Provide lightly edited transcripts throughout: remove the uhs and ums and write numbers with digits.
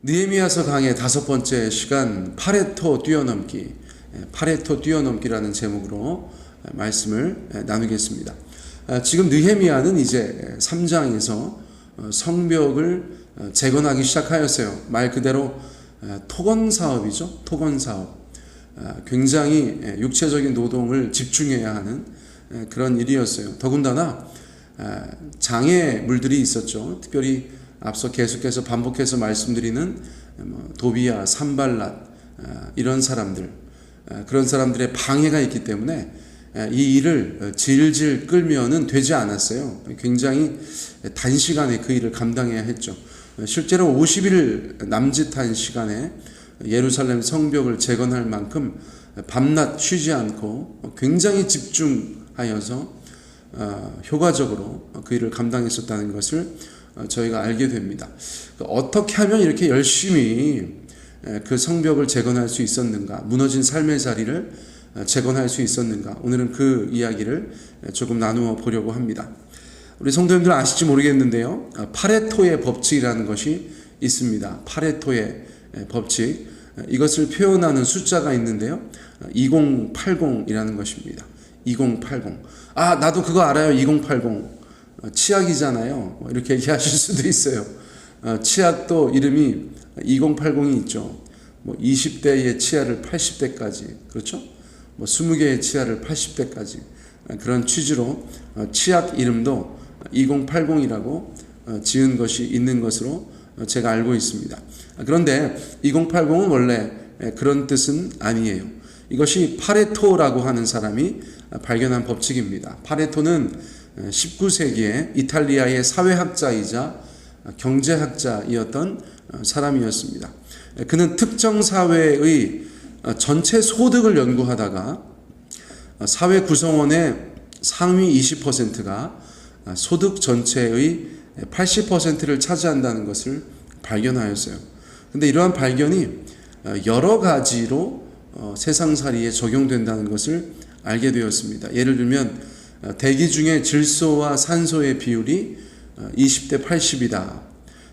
느헤미야서 강의 5번째 시간 파레토 뛰어넘기, 파레토 뛰어넘기라는 제목으로 말씀을 나누겠습니다. 지금 느헤미야는 이제 3장에서 성벽을 재건하기 시작하였어요. 말 그대로 토건 사업이죠. 토건 사업. 굉장히 육체적인 노동을 집중해야 하는 그런 일이었어요. 더군다나 장애물들이 있었죠. 특별히 앞서 계속해서 반복해서 말씀드리는 도비야, 산발랏 이런 사람들, 그런 사람들의 방해가 있기 때문에 이 일을 질질 끌면은 되지 않았어요. 굉장히 단시간에 그 일을 감당해야 했죠. 실제로 50일 남짓한 시간에 예루살렘 성벽을 재건할 만큼 밤낮 쉬지 않고 굉장히 집중하여서 효과적으로 그 일을 감당했었다는 것을 저희가 알게 됩니다. 어떻게 하면 이렇게 열심히 그 성벽을 재건할 수 있었는가, 무너진 삶의 자리를 재건할 수 있었는가, 오늘은 그 이야기를 조금 나누어 보려고 합니다. 우리 성도님들 아실지 모르겠는데요, 파레토의 법칙이라는 것이 있습니다. 파레토의 법칙, 이것을 표현하는 숫자가 있는데요, 2080이라는 것입니다. 2080. 나도 그거 알아요. 2080. 치약이잖아요. 이렇게 얘기하실 수도 있어요. 치약도 이름이 2080이 있죠. 20대의 치아를 80대까지, 그렇죠? 20개의 치아를 80대까지, 그런 취지로 치약 이름도 2080이라고 지은 것이 있는 것으로 제가 알고 있습니다. 그런데 2080은 원래 그런 뜻은 아니에요. 이것이 파레토라고 하는 사람이 발견한 법칙입니다. 파레토는 19세기에 이탈리아의 사회학자이자 경제학자이었던 사람이었습니다. 그는 특정 사회의 전체 소득을 연구하다가 사회 구성원의 상위 20%가 소득 전체의 80%를 차지한다는 것을 발견하였어요. 그런데 이러한 발견이 여러 가지로 세상살이에 적용된다는 것을 알게 되었습니다. 예를 들면 대기 중에 질소와 산소의 비율이 20대 80이다.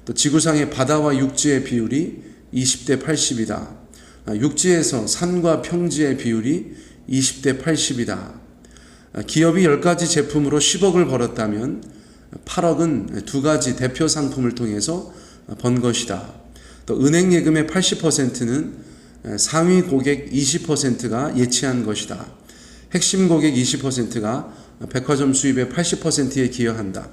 또 지구상의 바다와 육지의 비율이 20대 80이다. 육지에서 산과 평지의 비율이 20대 80이다. 기업이 10가지 제품으로 10억을 벌었다면 8억은 2가지 대표 상품을 통해서 번 것이다. 또 은행 예금의 80%는 상위 고객 20%가 예치한 것이다. 핵심 고객 20%가 백화점 수입의 80%에 기여한다.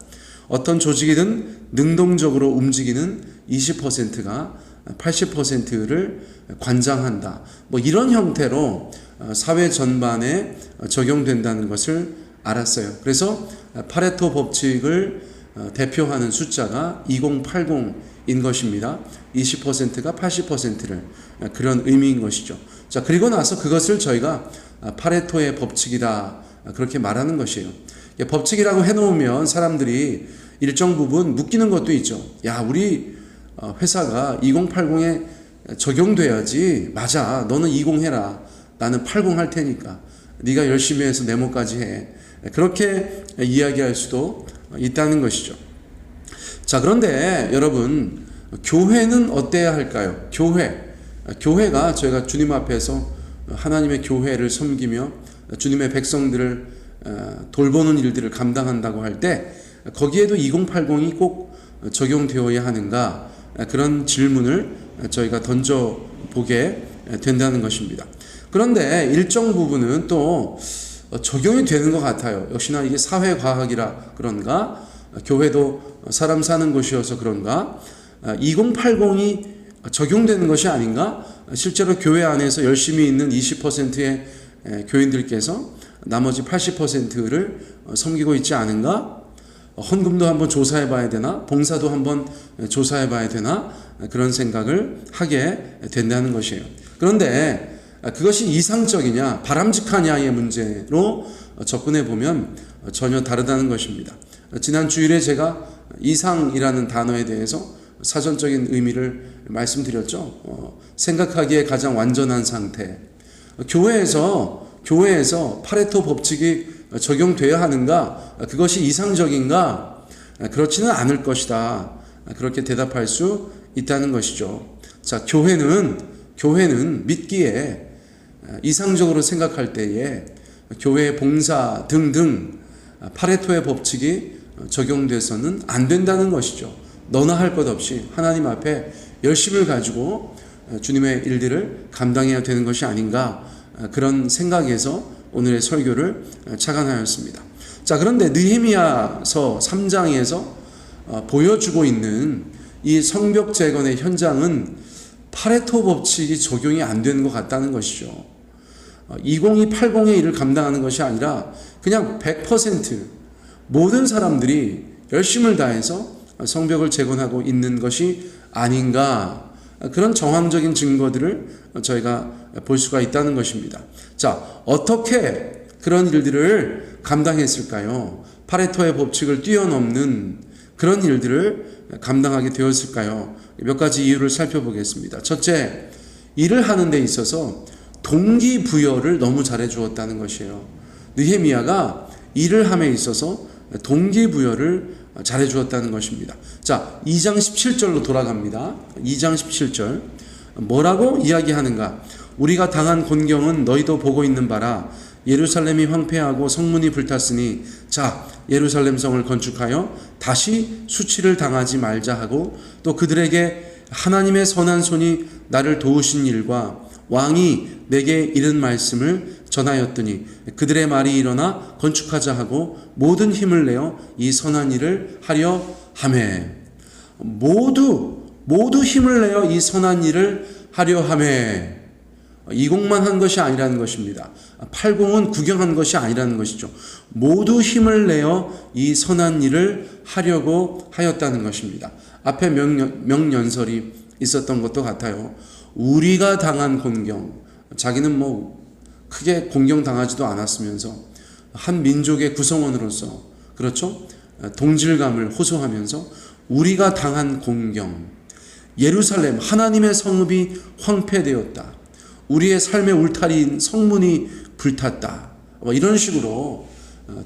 어떤 조직이든 능동적으로 움직이는 20%가 80%를 관장한다. 이런 형태로 사회 전반에 적용된다는 것을 알았어요. 그래서 파레토 법칙을 대표하는 숫자가 2080인 것입니다. 20%가 80%를 그런 의미인 것이죠. 자, 그리고 나서 그것을 저희가 파레토의 법칙이다, 그렇게 말하는 것이에요. 법칙이라고 해놓으면 사람들이 일정 부분 묶이는 것도 있죠. 야, 우리 회사가 2080에 적용돼야지. 맞아, 너는 20 해라. 나는 80 할 테니까 네가 열심히 해서 네모까지 해. 그렇게 이야기할 수도 있다는 것이죠. 자, 그런데 여러분, 교회는 어때야 할까요? 교회가 저희가 주님 앞에서 하나님의 교회를 섬기며 주님의 백성들을 돌보는 일들을 감당한다고 할 때 거기에도 2080이 꼭 적용되어야 하는가, 그런 질문을 저희가 던져보게 된다는 것입니다. 그런데 일정 부분은 또 적용이 되는 것 같아요. 역시나 이게 사회과학이라 그런가, 교회도 사람 사는 곳이어서 그런가, 2080이 적용되는 것이 아닌가. 실제로 교회 안에서 열심히 있는 20%의 교인들께서 나머지 80%를 섬기고 있지 않은가? 헌금도 한번 조사해 봐야 되나? 봉사도 한번 조사해 봐야 되나? 그런 생각을 하게 된다는 것이에요. 그런데 그것이 이상적이냐, 바람직하냐의 문제로 접근해 보면 전혀 다르다는 것입니다. 지난 주일에 제가 이상이라는 단어에 대해서 사전적인 의미를 말씀드렸죠. 생각하기에 가장 완전한 상태. 교회에서 파레토 법칙이 적용되어야 하는가? 그것이 이상적인가? 그렇지는 않을 것이다. 그렇게 대답할 수 있다는 것이죠. 자, 교회는 믿기에 이상적으로 생각할 때에 교회 봉사 등등 파레토의 법칙이 적용돼서는 안 된다는 것이죠. 너나 할 것 없이 하나님 앞에 열심을 가지고 주님의 일들을 감당해야 되는 것이 아닌가, 그런 생각에서 오늘의 설교를 착안하였습니다. 자, 그런데 느헤미야서 3장에서 보여주고 있는 이 성벽 재건의 현장은 파레토 법칙이 적용이 안 되는 것 같다는 것이죠. 2080의 일을 감당하는 것이 아니라 그냥 100% 모든 사람들이 열심을 다해서 성벽을 재건하고 있는 것이 아닌가, 그런 정황적인 증거들을 저희가 볼 수가 있다는 것입니다. 자, 어떻게 그런 일들을 감당했을까요? 파레토의 법칙을 뛰어넘는 그런 일들을 감당하게 되었을까요? 몇 가지 이유를 살펴보겠습니다. 첫째, 일을 하는 데 있어서 동기부여를 너무 잘해 주었다는 것이에요. 느헤미야가 일을 함에 있어서 동기부여를 잘해 주었다는 것입니다. 자, 2장 17절로 돌아갑니다. 2장 17절 뭐라고 이야기하는가? 우리가 당한 곤경은 너희도 보고 있는 바라. 예루살렘이 황폐하고 성문이 불탔으니 자, 예루살렘 성을 건축하여 다시 수치를 당하지 말자 하고, 또 그들에게 하나님의 선한 손이 나를 도우신 일과 왕이 내게 이른 말씀을 전하였더니 그들의 말이 일어나 건축하자 하고 모든 힘을 내어 이 선한 일을 하려 하매. 모두 힘을 내어 이 선한 일을 하려 하매. 20만 한 것이 아니라는 것입니다. 80은 구경한 것이 아니라는 것이죠. 모두 힘을 내어 이 선한 일을 하려고 하였다는 것입니다. 앞에 명연설이 있었던 것도 같아요. 우리가 당한 곤경, 자기는 크게 공경당하지도 않았으면서 한 민족의 구성원으로서, 그렇죠? 동질감을 호소하면서 우리가 당한 공경, 예루살렘 하나님의 성읍이 황폐되었다, 우리의 삶의 울타리인 성문이 불탔다, 이런 식으로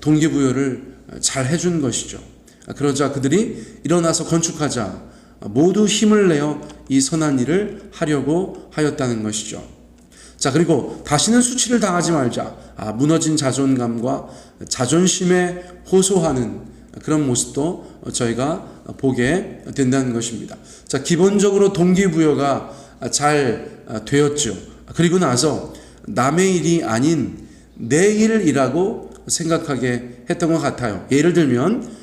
동기부여를 잘 해준 것이죠. 그러자 그들이 일어나서 건축하자, 모두 힘을 내어 이 선한 일을 하려고 하였다는 것이죠. 자, 그리고 다시는 수치를 당하지 말자. 무너진 자존감과 자존심에 호소하는 그런 모습도 저희가 보게 된다는 것입니다. 자, 기본적으로 동기부여가 잘 되었죠. 그리고 나서 남의 일이 아닌 내 일이라고 생각하게 했던 것 같아요. 예를 들면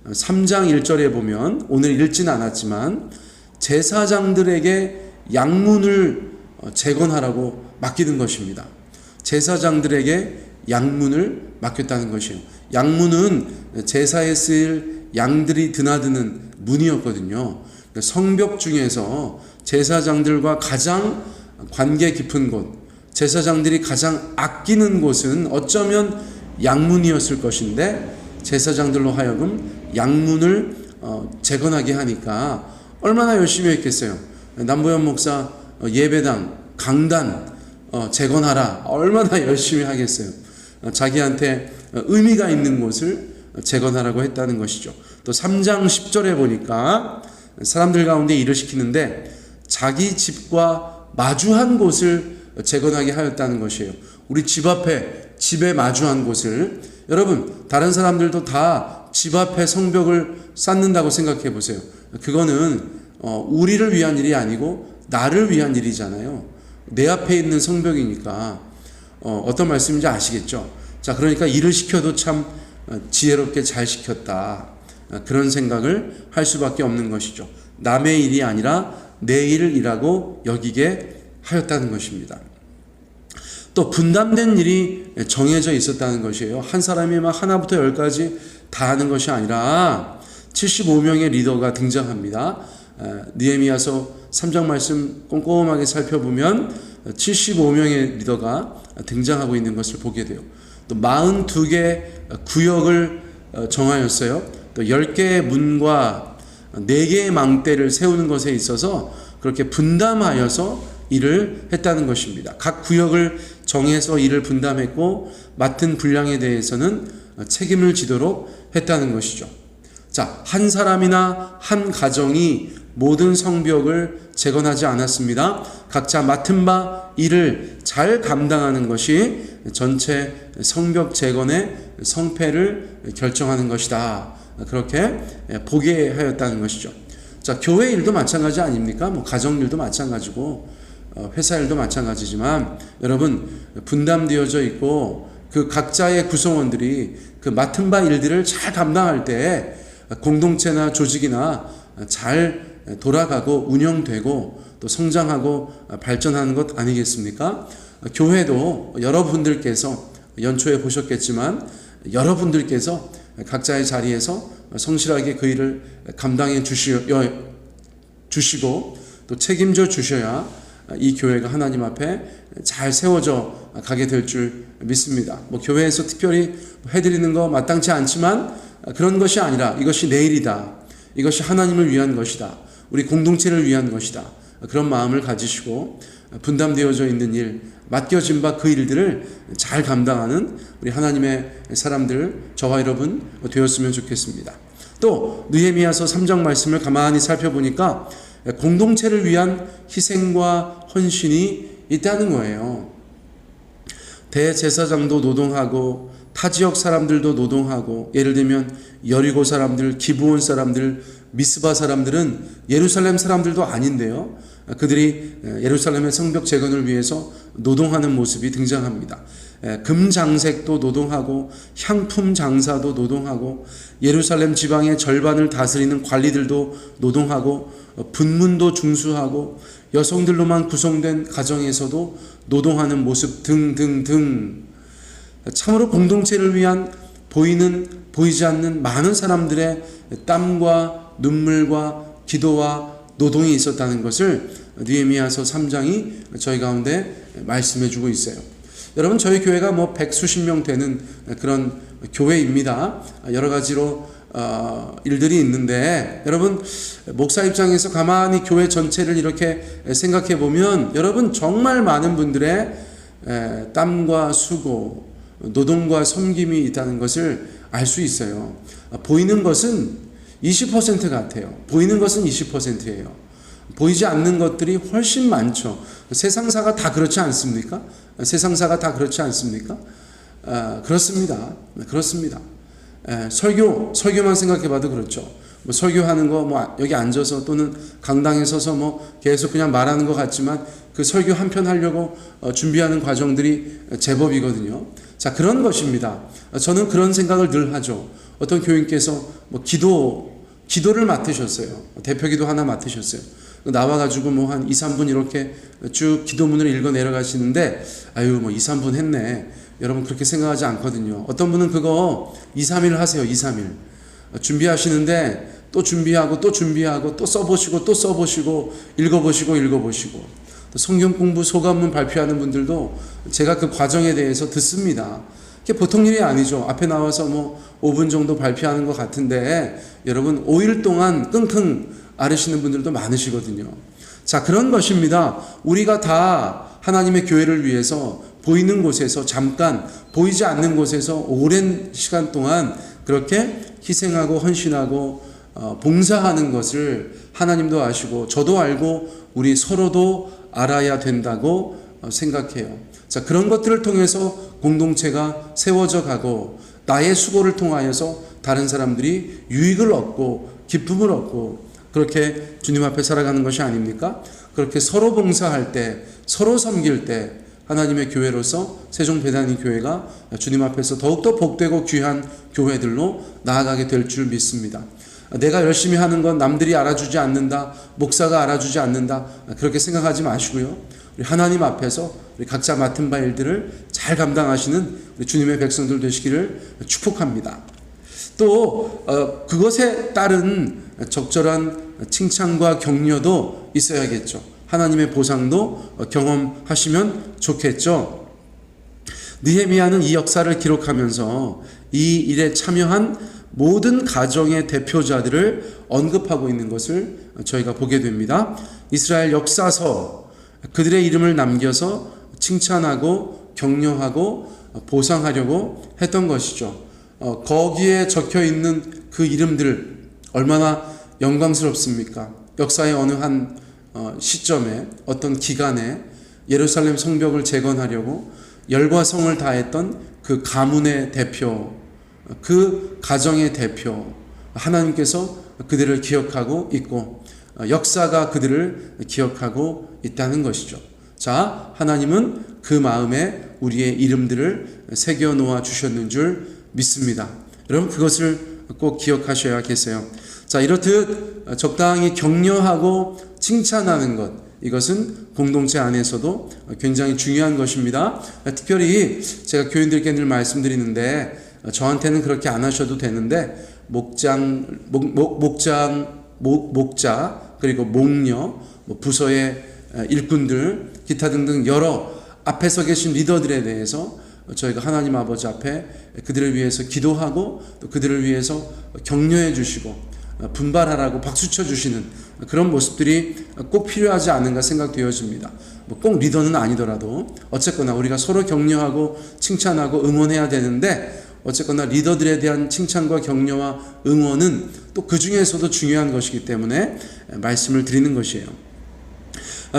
3장 1절에 보면, 오늘 읽진 않았지만 제사장들에게 양문을 재건하라고 맡기는 것입니다. 제사장들에게 양문을 맡겼다는 것이에요. 양문은 제사에 쓰일 양들이 드나드는 문이었거든요. 성벽 중에서 제사장들과 가장 관계 깊은 곳, 제사장들이 가장 아끼는 곳은 어쩌면 양문이었을 것인데, 제사장들로 하여금 양문을 재건하게 하니까 얼마나 열심히 했겠어요. 남보현 목사 예배당, 강단 재건하라, 얼마나 열심히 하겠어요. 자기한테 의미가 있는 곳을 재건하라고 했다는 것이죠. 또 3장 10절에 보니까 사람들 가운데 일을 시키는데 자기 집과 마주한 곳을 재건하게 하였다는 것이에요. 우리 집 앞에, 집에 마주한 곳을, 여러분 다른 사람들도 다 집 앞에 성벽을 쌓는다고 생각해 보세요. 그거는 우리를 위한 일이 아니고 나를 위한 일이잖아요. 내 앞에 있는 성벽이니까 어떤 말씀인지 아시겠죠? 자, 그러니까 일을 시켜도 참 지혜롭게 잘 시켰다, 그런 생각을 할 수밖에 없는 것이죠. 남의 일이 아니라 내 일이라고 여기게 하였다는 것입니다. 또 분담된 일이 정해져 있었다는 것이에요. 한 사람이 막 하나부터 열까지 다 하는 것이 아니라 75명의 리더가 등장합니다. 느헤미야서 3장 말씀 꼼꼼하게 살펴보면 75명의 리더가 등장하고 있는 것을 보게 돼요. 또 42개 구역을 정하였어요. 또 10개의 문과 4개의 망대를 세우는 것에 있어서 그렇게 분담하여서 일을 했다는 것입니다. 각 구역을 정해서 일을 분담했고 맡은 분량에 대해서는 책임을 지도록 했다는 것이죠. 자, 한 사람이나 한 가정이 모든 성벽을 재건하지 않았습니다. 각자 맡은 바 일을 잘 감당하는 것이 전체 성벽 재건의 성패를 결정하는 것이다. 그렇게 보게 하였다는 것이죠. 자, 교회 일도 마찬가지 아닙니까? 뭐 가정 일도 마찬가지고 회사 일도 마찬가지지만 여러분 분담되어져 있고 그 각자의 구성원들이 그 맡은 바 일들을 잘 감당할 때 공동체나 조직이나 잘 돌아가고 운영되고 또 성장하고 발전하는 것 아니겠습니까? 교회도 여러분들께서 연초에 보셨겠지만 여러분들께서 각자의 자리에서 성실하게 그 일을 감당해 주시고 또 책임져 주셔야 이 교회가 하나님 앞에 잘 세워져 가게 될 줄 믿습니다. 뭐 교회에서 특별히 해드리는 거 마땅치 않지만 그런 것이 아니라 이것이 내 일이다. 이것이 하나님을 위한 것이다. 우리 공동체를 위한 것이다. 그런 마음을 가지시고 분담되어져 있는 일, 맡겨진 바 그 일들을 잘 감당하는 우리 하나님의 사람들, 저와 여러분 되었으면 좋겠습니다. 또 느헤미야서 3장 말씀을 가만히 살펴보니까 공동체를 위한 희생과 헌신이 있다는 거예요. 대제사장도 노동하고 타 지역 사람들도 노동하고, 예를 들면 여리고 사람들, 기브온 사람들, 미스바 사람들은 예루살렘 사람들도 아닌데요, 그들이 예루살렘의 성벽 재건을 위해서 노동하는 모습이 등장합니다. 금장색도 노동하고 향품 장사도 노동하고 예루살렘 지방의 절반을 다스리는 관리들도 노동하고 분문도 중수하고 여성들로만 구성된 가정에서도 노동하는 모습 등등등, 참으로 공동체를 위한 보이지 않는 많은 사람들의 땀과 눈물과 기도와 노동이 있었다는 것을 느헤미야서 3장이 저희 가운데 말씀해 주고 있어요. 여러분, 저희 교회가 뭐 백수십 명 되는 그런 교회입니다. 여러 가지로 일들이 있는데, 여러분 목사 입장에서 가만히 교회 전체를 이렇게 생각해 보면 여러분 정말 많은 분들의 땀과 수고, 노동과 섬김이 있다는 것을 알 수 있어요. 보이는 것은 20% 같아요. 보이는 것은 20%예요. 보이지 않는 것들이 훨씬 많죠. 세상사가 다 그렇지 않습니까? 세상사가 다 그렇지 않습니까? 그렇습니다. 그렇습니다. 설교만 생각해봐도 그렇죠. 뭐 설교하는 거, 뭐 여기 앉아서 또는 강당에 서서 뭐 계속 그냥 말하는 것 같지만 그 설교 한 편 하려고 준비하는 과정들이 제법이거든요. 자, 그런 것입니다. 저는 그런 생각을 늘 하죠. 어떤 교인께서 뭐 기도를 맡으셨어요. 대표 기도 하나 맡으셨어요. 나와가지고 뭐 한 2, 3분 이렇게 쭉 기도문을 읽어 내려가시는데, 아유, 뭐 2, 3분 했네. 여러분 그렇게 생각하지 않거든요. 어떤 분은 그거 2, 3일 하세요. 2, 3일. 준비하시는데 또 준비하고 또 준비하고 또 써보시고 또 써보시고 읽어보시고 또 성경 공부 소감문 발표하는 분들도 제가 그 과정에 대해서 듣습니다. 그게 보통 일이 아니죠. 앞에 나와서 뭐 5분 정도 발표하는 것 같은데 여러분 5일 동안 끙끙 앓으시는 분들도 많으시거든요. 자, 그런 것입니다. 우리가 다 하나님의 교회를 위해서 보이는 곳에서 잠깐, 보이지 않는 곳에서 오랜 시간 동안 그렇게 희생하고 헌신하고 봉사하는 것을 하나님도 아시고 저도 알고 우리 서로도 알아야 된다고 생각해요. 자, 그런 것들을 통해서 공동체가 세워져 가고 나의 수고를 통하여서 다른 사람들이 유익을 얻고 기쁨을 얻고 그렇게 주님 앞에 살아가는 것이 아닙니까? 그렇게 서로 봉사할 때, 서로 섬길 때 하나님의 교회로서 세종배단위 교회가 주님 앞에서 더욱더 복되고 귀한 교회들로 나아가게 될 줄 믿습니다. 내가 열심히 하는 건 남들이 알아주지 않는다, 목사가 알아주지 않는다, 그렇게 생각하지 마시고요. 우리 하나님 앞에서 우리 각자 맡은 바 일들을 잘 감당하시는 우리 주님의 백성들 되시기를 축복합니다. 또 그것에 따른 적절한 칭찬과 격려도 있어야겠죠. 하나님의 보상도 경험하시면 좋겠죠. 느헤미야는 이 역사를 기록하면서 이 일에 참여한 모든 가정의 대표자들을 언급하고 있는 것을 저희가 보게 됩니다. 이스라엘 역사서, 그들의 이름을 남겨서 칭찬하고 격려하고 보상하려고 했던 것이죠. 거기에 적혀 있는 그 이름들 얼마나 영광스럽습니까? 역사의 어느 한 시점에 어떤 기간에 예루살렘 성벽을 재건하려고 열과 성을 다했던 그 가문의 대표, 그 가정의 대표, 하나님께서 그들을 기억하고 있고 역사가 그들을 기억하고 있다는 것이죠. 자, 하나님은 그 마음에 우리의 이름들을 새겨 놓아 주셨는 줄 믿습니다. 여러분, 그것을 꼭 기억하셔야겠어요. 자, 이렇듯 적당히 격려하고 칭찬하는 것, 이것은 공동체 안에서도 굉장히 중요한 것입니다. 특별히 제가 교인들께 늘 말씀드리는데, 저한테는 그렇게 안 하셔도 되는데, 목자, 그리고 목녀, 부서의 일꾼들, 기타 등등 여러 앞에서 계신 리더들에 대해서 저희가 하나님 아버지 앞에 그들을 위해서 기도하고 또 그들을 위해서 격려해 주시고 분발하라고 박수 쳐 주시는 그런 모습들이 꼭 필요하지 않은가 생각되어집니다. 꼭 리더는 아니더라도 어쨌거나 우리가 서로 격려하고 칭찬하고 응원해야 되는데, 어쨌거나 리더들에 대한 칭찬과 격려와 응원은 또 그 중에서도 중요한 것이기 때문에 말씀을 드리는 것이에요.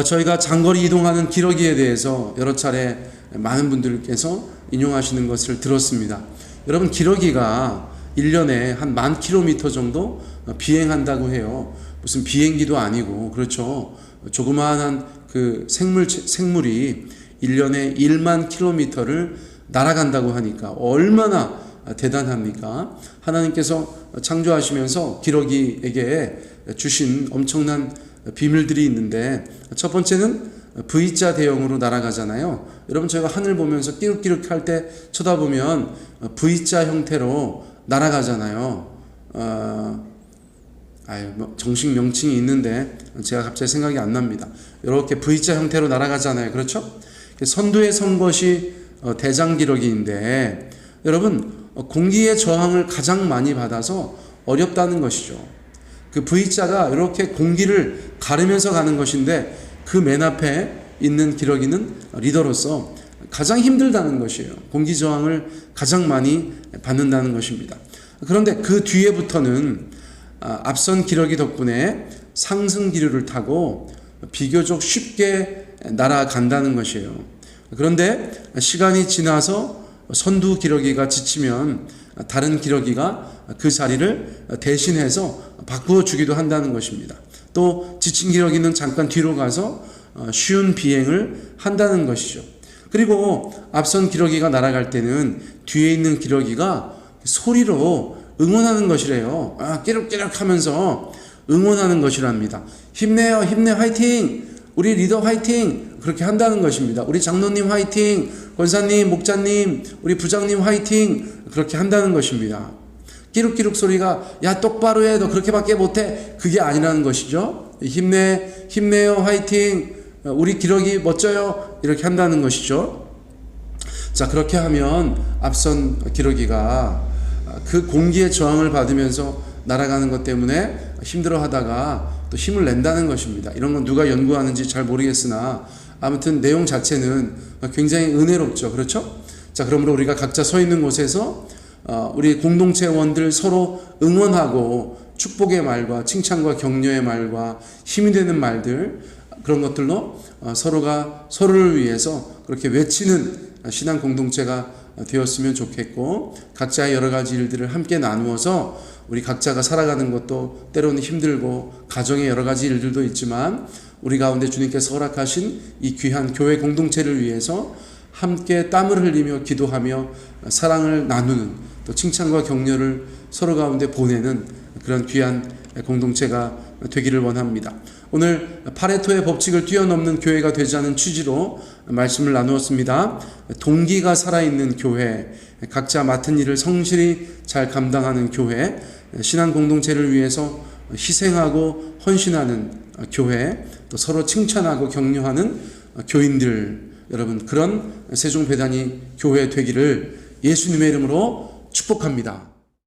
저희가 장거리 이동하는 기러기에 대해서 여러 차례 많은 분들께서 인용하시는 것을 들었습니다. 여러분, 기러기가 1년에 한 10,000km 정도 비행한다고 해요. 무슨 비행기도 아니고, 그렇죠. 조그마한 그 생물이 1년에 1만 킬로미터를 날아간다고 하니까 얼마나 대단합니까? 하나님께서 창조하시면서 기러기에게 주신 엄청난 비밀들이 있는데, 첫 번째는 V자 대형으로 날아가잖아요. 여러분, 저희가 하늘 보면서 끼룩끼룩 할 때 쳐다보면 V자 형태로 날아가잖아요. 정식 명칭이 있는데 제가 갑자기 생각이 안 납니다. 이렇게 V자 형태로 날아가잖아요. 그렇죠? 선두에 선 것이 대장기러기인데, 여러분, 공기의 저항을 가장 많이 받아서 어렵다는 것이죠. 그 V자가 이렇게 공기를 가르면서 가는 것인데, 그 맨 앞에 있는 기러기는 리더로서 가장 힘들다는 것이에요. 공기 저항을 가장 많이 받는다는 것입니다. 그런데 그 뒤에부터는 앞선 기러기 덕분에 상승 기류를 타고 비교적 쉽게 날아간다는 것이에요. 그런데 시간이 지나서 선두 기러기가 지치면 다른 기러기가 그 자리를 대신해서 바꾸어 주기도 한다는 것입니다. 또 지친 기러기는 잠깐 뒤로 가서 쉬운 비행을 한다는 것이죠. 그리고 앞선 기러기가 날아갈 때는 뒤에 있는 기러기가 소리로 응원하는 것이래요. 끼룩끼룩 하면서 응원하는 것이랍니다. 힘내요, 힘내, 화이팅! 우리 리더 화이팅! 그렇게 한다는 것입니다. 우리 장로님 화이팅! 권사님, 목자님, 우리 부장님 화이팅! 그렇게 한다는 것입니다. 끼룩끼룩 소리가 야 똑바로 해, 너 그렇게밖에 못해, 그게 아니라는 것이죠. 힘내요, 화이팅! 우리 기러기 멋져요, 이렇게 한다는 것이죠. 자, 그렇게 하면 앞선 기러기가 그 공기의 저항을 받으면서 날아가는 것 때문에 힘들어 하다가 또 힘을 낸다는 것입니다. 이런 건 누가 연구하는지 잘 모르겠으나 아무튼 내용 자체는 굉장히 은혜롭죠. 그렇죠? 자, 그러므로 우리가 각자 서 있는 곳에서 우리 공동체원들 서로 응원하고 축복의 말과 칭찬과 격려의 말과 힘이 되는 말들, 그런 것들로 서로가 서로를 위해서 그렇게 외치는 신앙 공동체가 되었으면 좋겠고, 각자의 여러 가지 일들을 함께 나누어서 우리 각자가 살아가는 것도 때로는 힘들고 가정의 여러 가지 일들도 있지만, 우리 가운데 주님께서 허락하신 이 귀한 교회 공동체를 위해서 함께 땀을 흘리며 기도하며 사랑을 나누는, 또 칭찬과 격려를 서로 가운데 보내는 그런 귀한 공동체가 되기를 원합니다. 오늘 파레토의 법칙을 뛰어넘는 교회가 되자는 취지로 말씀을 나누었습니다. 동기가 살아있는 교회, 각자 맡은 일을 성실히 잘 감당하는 교회, 신앙 공동체를 위해서 희생하고 헌신하는 교회, 또 서로 칭찬하고 격려하는 교인들, 여러분, 그런 세종배단위 교회 되기를 예수님의 이름으로 축복합니다.